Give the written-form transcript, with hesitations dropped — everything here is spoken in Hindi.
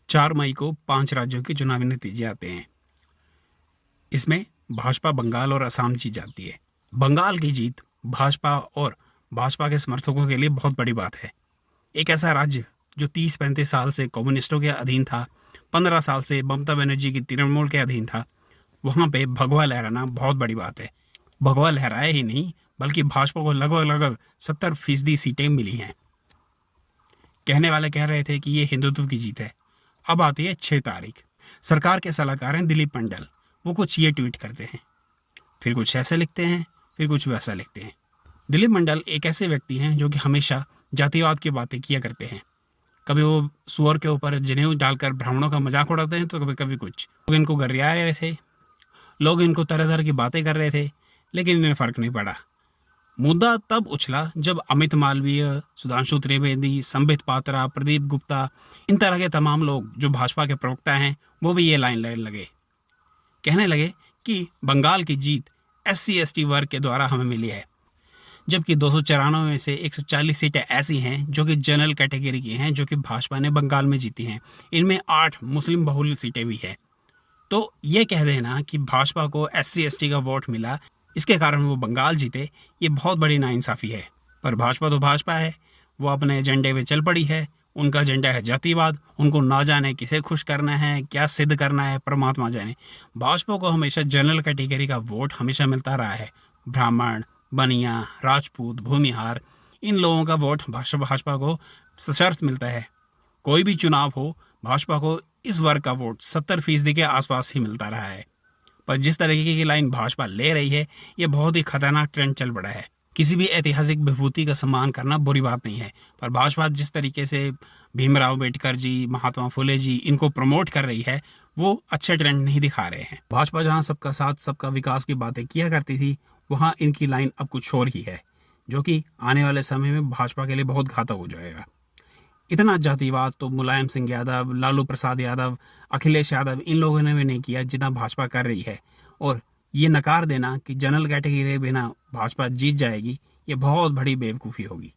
4 मई को 5 राज्यों के चुनावी नतीजे आते हैं। इसमें भाजपा बंगाल और असम जीत जाती है। बंगाल की जीत भाजपा और भाजपा के समर्थकों के लिए बहुत बड़ी बात है। एक ऐसा राज्य जो 30-35 साल से कम्युनिस्टों के अधीन था, 15 साल से ममता बनर्जी की तृणमूल के अधीन था, वहाँ पे भगवा लहराना बहुत बड़ी बात है। भगवा लहराए ही नहीं, बल्कि भाजपा को लगभग 70% सीटें मिली हैं। कहने वाले कह रहे थे कि ये हिंदुत्व की जीत है। अब आती है 6 तारीख। सरकार के सलाहकार हैं दिलीप मंडल। वो कुछ ये ट्वीट करते हैं, फिर कुछ ऐसे लिखते हैं, फिर कुछ वैसा लिखते हैं। दिलीप मंडल एक ऐसे व्यक्ति हैं जो कि हमेशा जातिवाद की बातें किया करते हैं। कभी वो सुअर के ऊपर जनेऊ डालकर ब्राह्मणों का मजाक उड़ाते हैं, तो कभी कभी कुछ लोग इनको गरिया रहे थे, लोग इनको तरह तरह की बातें कर रहे थे, लेकिन इन्हें फर्क नहीं पड़ा। मुद्दा तब उछला जब अमित मालवीय, सुधांशु त्रिवेदी, संबित पात्रा, प्रदीप गुप्ता, इन तरह के तमाम लोग जो भाजपा के प्रवक्ता हैं, वो भी ये लाइन लेने लगे। कहने लगे कि बंगाल की जीत SC/ST वर्ग के द्वारा हमें मिली है, जबकि 294 में से 140 सीटें ऐसी हैं जो कि जनरल कैटेगरी की हैं, जो कि भाजपा ने बंगाल में जीती हैं। इनमें 8 मुस्लिम बहुल सीटें भी हैं। तो ये कह देना कि भाजपा को SC/ST का वोट मिला, इसके कारण वो बंगाल जीते, ये बहुत बड़ी नाइंसाफ़ी है। पर भाजपा तो भाजपा है, वो अपने एजेंडे पे चल पड़ी है। उनका एजेंडा है जातिवाद। उनको ना जाने किसे खुश करना है, क्या सिद्ध करना है, परमात्मा जाने। भाजपा को हमेशा जनरल कैटेगरी का वोट हमेशा मिलता रहा है। ब्राह्मण, बनिया, राजपूत, भूमिहार, इन लोगों का वोट भाजपा को सशर्त मिलता है। कोई भी चुनाव हो, भाजपा को इस वर्ग का वोट 70% के आसपास ही मिलता रहा है। पर जिस तरीके की लाइन भाजपा ले रही है, ये बहुत ही खतरनाक ट्रेंड चल पड़ा है। किसी भी ऐतिहासिक विभूति का सम्मान करना बुरी बात नहीं है, पर भाजपा जिस तरीके से भीमराव अंबेडकर जी, महात्मा फुले जी, इनको प्रमोट कर रही है, वो अच्छे ट्रेंड नहीं दिखा रहे हैं। भाजपा जहाँ सबका साथ, सबका विकास की बातें किया करती थी, वहाँ इनकी लाइन अब कुछ और ही है, जो कि आने वाले समय में भाजपा के लिए बहुत घातक हो जाएगा। इतना जातिवाद तो मुलायम सिंह यादव, लालू प्रसाद यादव, अखिलेश यादव, इन लोगों ने भी नहीं किया जितना भाजपा कर रही है। और ये नकार देना कि जनरल कैटेगरी बिना भाजपा जीत जाएगी, ये बहुत बड़ी बेवकूफ़ी होगी।